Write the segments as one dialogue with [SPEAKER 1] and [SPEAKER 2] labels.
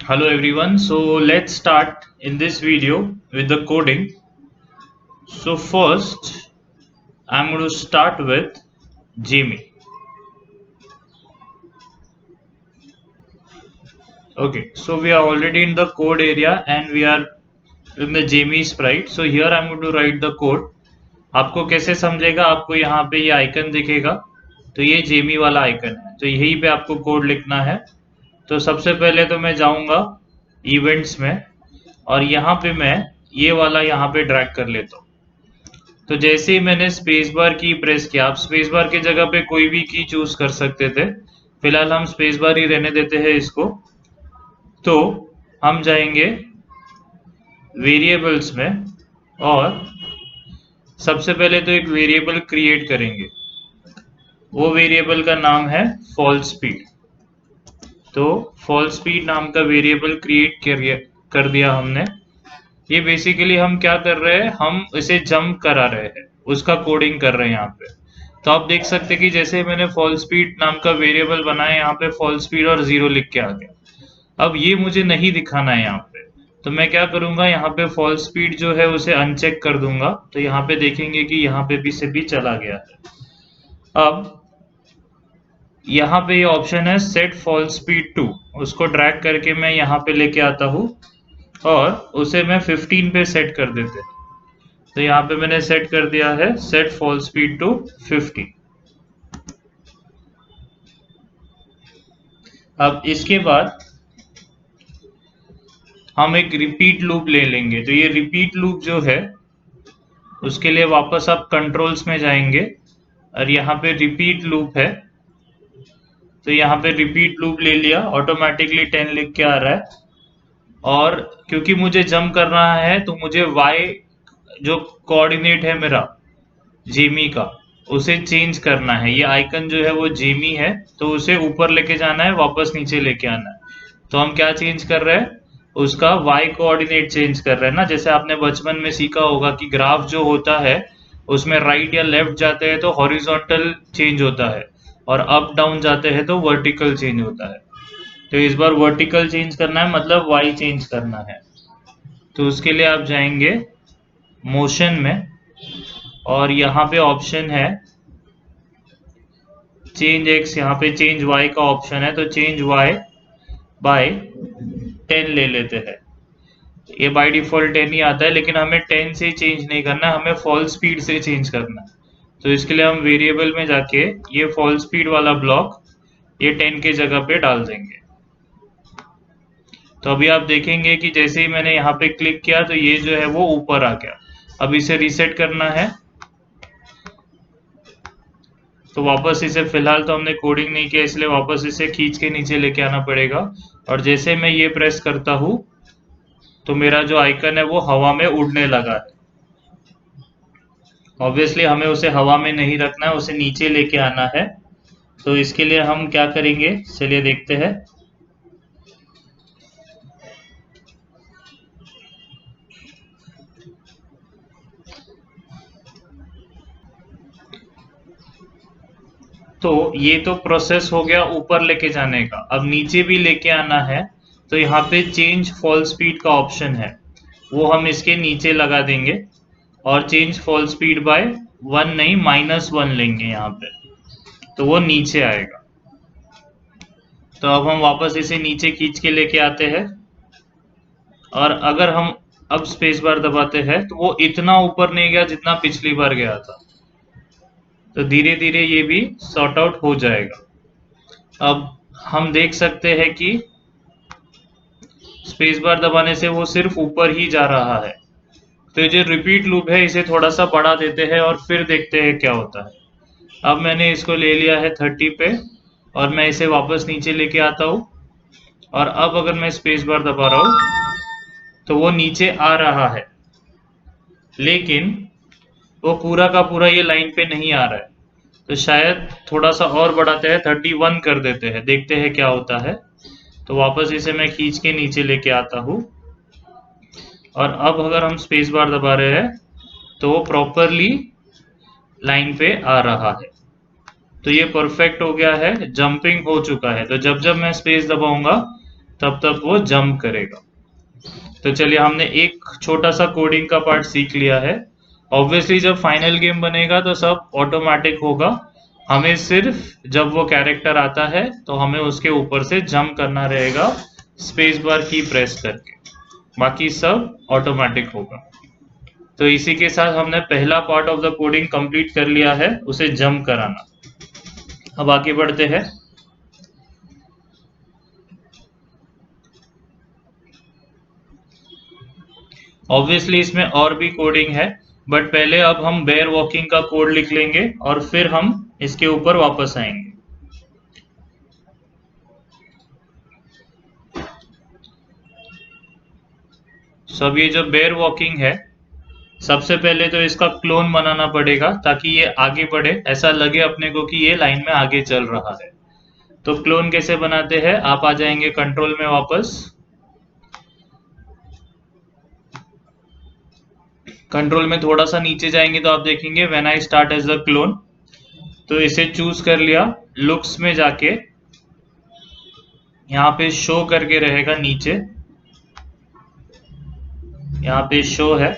[SPEAKER 1] Hello everyone, so let's start in this video with the coding. So first I'm going to start with Jamie. Okay, so we are already in the code area and we are in the Jamie sprite. So here I'm going to write the code. आपको कैसे समझेगा, आपको यहाँ पे ये icon दिखेगा, तो ये जेमी वाला आइकन है, तो यहीं पे आपको कोड लिखना है। तो सबसे पहले तो मैं जाऊंगा इवेंट्स में और यहाँ पे मैं ये वाला यहाँ पे ड्रैग कर लेता हूँ। तो जैसे ही मैंने स्पेस बार की प्रेस किया, आप स्पेस बार की जगह पे कोई भी की चूज कर सकते थे, फिलहाल हम स्पेस बार ही रहने देते हैं इसको। तो हम जाएंगे वेरिएबल्स में और सबसे पहले तो एक वेरिएबल क्रिएट करेंगे, वो वेरिएबल का नाम है फॉल स्पीड। तो फॉल स्पीड नाम का वेरिएबल क्रिएट कर दिया हमने। ये बेसिकली हम क्या कर रहे हैं, हम इसे जंप करा रहे हैं, उसका कोडिंग कर रहे हैं यहाँ पे। तो आप देख सकते हैं कि जैसे मैंने फॉल स्पीड नाम का वेरिएबल बनाया, यहाँ पे फॉल स्पीड और 0 लिख के आ गया। अब ये मुझे नहीं दिखाना है यहाँ पे, तो मैं क्या करूंगा, यहाँ पे फॉल स्पीड जो है उसे अनचेक कर दूंगा। तो यहाँ पे देखेंगे कि यहाँ पे भी से भी चला गया है। अब यहाँ पे ये ऑप्शन है सेट फॉल स्पीड टू, उसको ड्रैग करके मैं यहाँ पे लेके आता हूँ और उसे मैं 15 पे सेट कर देते हैं। तो यहाँ पे मैंने सेट कर दिया है सेट फॉल स्पीड टू 50। अब इसके बाद हम एक रिपीट लूप ले लेंगे। तो ये रिपीट लूप जो है उसके लिए वापस आप कंट्रोल्स में जाएंगे और यहाँ पे रिपीट लूप है, तो यहाँ पे रिपीट लूप ले लिया, ऑटोमेटिकली 10 लिख के आ रहा है। और क्योंकि मुझे जंप करना है तो मुझे y जो कोऑर्डिनेट है मेरा जेमी का, उसे चेंज करना है। ये आइकन जो है वो जेमी है, तो उसे ऊपर लेके जाना है, वापस नीचे लेके आना है। तो हम क्या चेंज कर रहे हैं, उसका y कोऑर्डिनेट चेंज कर रहे हैं ना। जैसे आपने बचपन में सीखा होगा कि ग्राफ जो होता है उसमें राइट या लेफ्ट जाते हैं तो हॉरिजॉन्टल चेंज होता है और अप डाउन जाते हैं तो वर्टिकल चेंज होता है। तो इस बार वर्टिकल चेंज करना है, मतलब y चेंज करना है। तो उसके लिए आप जाएंगे मोशन में और यहाँ पे ऑप्शन है चेंज एक्स, यहाँ पे चेंज वाई का ऑप्शन है, तो चेंज वाई बाय 10 ले लेते हैं। ये बाय डिफॉल्ट 10 ही आता है, लेकिन हमें 10 से चेंज नहीं करना है, हमें फॉल स्पीड से चेंज करना है। तो इसके लिए हम वेरिएबल में जाके ये फॉल स्पीड वाला ब्लॉक ये 10 के जगह पे डाल देंगे। तो अभी आप देखेंगे कि जैसे ही मैंने यहाँ पे क्लिक किया तो ये जो है वो ऊपर आ गया। अब इसे रीसेट करना है, तो वापस इसे, फिलहाल तो हमने कोडिंग नहीं किया इसलिए वापस इसे खींच के नीचे लेके आना पड़ेगा। और जैसे मैं ये प्रेस करता हूँ तो मेरा जो आइकन है वो हवा में उड़ने लगा है। ऑब्वियसली हमें उसे हवा में नहीं रखना है, उसे नीचे लेके आना है। तो इसके लिए हम क्या करेंगे, चलिए देखते हैं। तो ये तो प्रोसेस हो गया ऊपर लेके जाने का, अब नीचे भी लेके आना है। तो यहाँ पे चेंज फॉल स्पीड का ऑप्शन है, वो हम इसके नीचे लगा देंगे और चेंज फॉल स्पीड बाय 1 नहीं -1 लेंगे यहाँ पे, तो वो नीचे आएगा। तो अब हम वापस इसे नीचे खींच के लेके आते हैं और अगर हम अब स्पेस बार दबाते हैं तो वो इतना ऊपर नहीं गया जितना पिछली बार गया था। तो धीरे धीरे ये भी सॉर्ट आउट हो जाएगा। अब हम देख सकते हैं कि स्पेस बार दबाने से वो सिर्फ ऊपर ही जा रहा है। तो जो रिपीट लूप है इसे थोड़ा सा बढ़ा देते हैं और फिर देखते हैं क्या होता है। अब मैंने इसको ले लिया है 30 पे और मैं इसे वापस नीचे लेके आता हूँ और अब अगर मैं स्पेस बार दबा रहा हूँ तो वो नीचे आ रहा है, लेकिन वो पूरा का पूरा ये लाइन पे नहीं आ रहा है। तो शायद थोड़ा सा और बढ़ाते हैं, 31 कर देते हैं, देखते हैं क्या होता है। तो वापस इसे मैं खींच के नीचे लेके आता हूँ और अब अगर हम स्पेस बार दबा रहे हैं तो वो प्रॉपरली लाइन पे आ रहा है। तो ये परफेक्ट हो गया है, जंपिंग हो चुका है। तो जब जब मैं स्पेस दबाऊंगा तब तक वो जंप करेगा। तो चलिए, हमने एक छोटा सा कोडिंग का पार्ट सीख लिया है। ऑब्वियसली जब फाइनल गेम बनेगा तो सब ऑटोमेटिक होगा, हमें सिर्फ जब वो कैरेक्टर आता है तो हमें उसके ऊपर से जंप करना रहेगा स्पेस बार की प्रेस करके, बाकी सब ऑटोमेटिक होगा। तो इसी के साथ हमने पहला part of the coding complete कर लिया है, उसे जंप कराना। अब आगे बढ़ते हैं। ऑब्वियसली इसमें और भी कोडिंग है, बट पहले अब हम बेयर वॉकिंग का कोड लिख लेंगे और फिर हम इसके ऊपर वापस आएंगे। अब ये जो बेयर वॉकिंग है, सबसे पहले तो इसका क्लोन बनाना पड़ेगा ताकि ये आगे बढ़े, ऐसा लगे अपने को कि ये लाइन में आगे चल रहा है। तो क्लोन कैसे बनाते हैं, आप आ जाएंगे कंट्रोल में वापस। कंट्रोल में थोड़ा सा नीचे जाएंगे तो आप देखेंगे when I start as a clone, तो इसे चूज कर लिया। लुक्स में जाके यहाँ पे शो करके रहेगा नीचे, यहाँ पे शो है।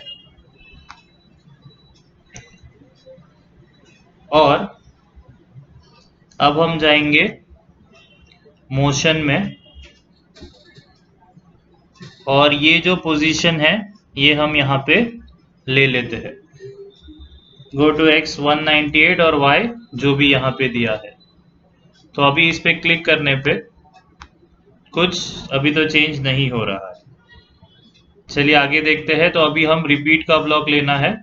[SPEAKER 1] और अब हम जाएंगे मोशन में, और ये जो पोजीशन है ये हम यहाँ पे ले लेते हैं। गो टू X 198 और Y जो भी यहाँ पे दिया है। तो अभी इस पे क्लिक करने पे कुछ अभी तो चेंज नहीं हो रहा है। चलिए आगे देखते हैं। तो अभी हम रिपीट का ब्लॉक लेना है,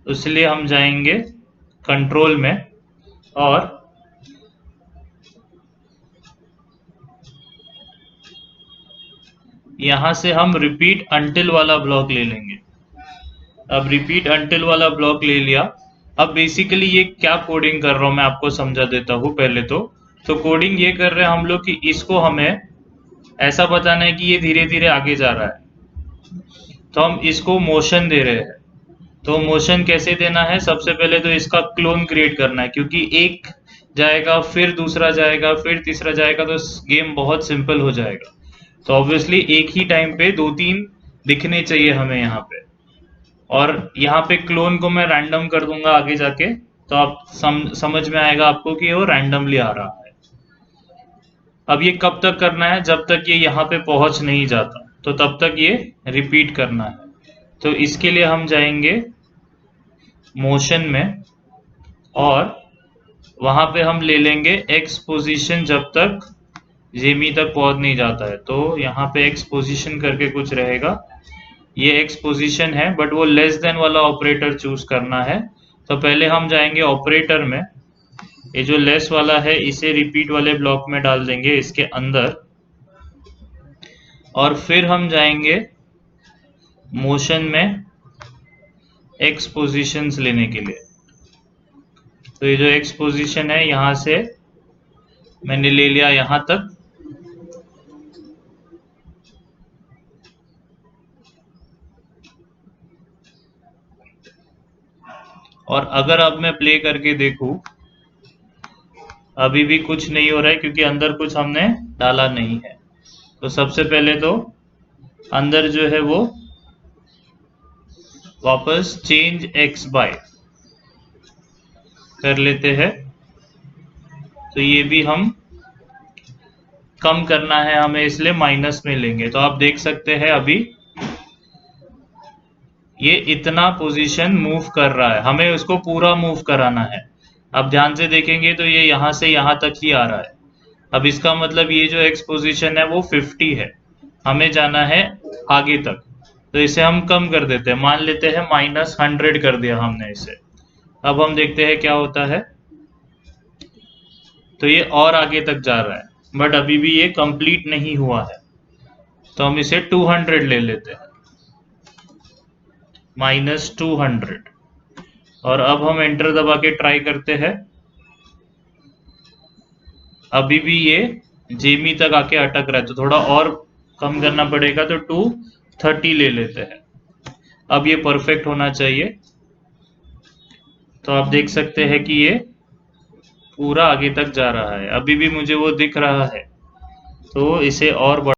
[SPEAKER 1] इसलिए हम जाएंगे कंट्रोल में और यहाँ से हम रिपीट अंटिल वाला ब्लॉक ले लेंगे। अब रिपीट अंटिल वाला ब्लॉक ले लिया। अब बेसिकली ये क्या कोडिंग कर रहा हूँ मैं आपको समझा देता हूँ। पहले तो कोडिंग ये कर रहे हैं हम लोग कि इसको हमें ऐसा बताना है कि ये धीरे धीरे आगे जा रहा है, तो हम इसको मोशन दे रहे हैं। तो मोशन कैसे देना है, सबसे पहले तो इसका क्लोन क्रिएट करना है, क्योंकि एक जाएगा फिर दूसरा जाएगा फिर तीसरा जाएगा तो गेम बहुत सिंपल हो जाएगा। तो ऑब्वियसली एक ही टाइम पे 2-3 दिखने चाहिए हमें यहाँ पे। और यहाँ पे क्लोन को मैं रैंडम कर दूंगा आगे जाके, तो आप समझ में आएगा आपको कि वो रैंडमली आ रहा है। अब ये कब तक करना है, जब तक ये यहाँ पे पहुंच नहीं जाता, तो तब तक ये रिपीट करना है। तो इसके लिए हम जाएंगे मोशन में और वहां पे हम ले लेंगे एक्स पोजीशन जब तक जेमी तक पहुंच नहीं जाता है। तो यहाँ पे एक्स पोजीशन करके कुछ रहेगा, ये एक्स पोजीशन है, बट वो लेस देन वाला ऑपरेटर चूज करना है। तो पहले हम जाएंगे ऑपरेटर में, ये जो लेस वाला है इसे रिपीट वाले ब्लॉक में डाल देंगे इसके अंदर, और फिर हम जाएंगे मोशन में एक्स पोजीशंस लेने के लिए। तो ये जो एक्स पोजीशन है यहाँ से मैंने ले लिया यहाँ तक, और अगर अब मैं प्ले करके देखूं अभी भी कुछ नहीं हो रहा है, क्योंकि अंदर कुछ हमने डाला नहीं है। तो सबसे पहले तो अंदर जो है वो वापस चेंज एक्स बाय कर लेते हैं। तो ये भी हम कम करना है हमें, इसलिए माइनस में लेंगे। तो आप देख सकते हैं अभी ये इतना पोजीशन मूव कर रहा है, हमें उसको पूरा मूव कराना है। अब ध्यान से देखेंगे तो ये यहाँ से यहाँ तक ही आ रहा है। अब इसका मतलब ये जो एक्स पोजीशन है वो 50 है, हमें जाना है आगे तक। तो इसे हम कम कर देते हैं, मान लेते हैं -100 कर दिया हमने इसे। अब हम देखते हैं क्या होता है। तो ये और आगे तक जा रहा है, बट अभी भी ये कंप्लीट नहीं हुआ है। तो हम इसे 200 ले लेते हैं, -200। और अब हम एंटर दबा के ट्राई करते हैं। अभी भी ये जेमी तक आके अटक रहा है, तो थोड़ा और कम करना पड़ेगा। तो 230 ले लेते हैं। अब ये परफेक्ट होना चाहिए। तो आप देख सकते हैं कि ये पूरा आगे तक जा रहा है, अभी भी मुझे वो दिख रहा है। तो इसे और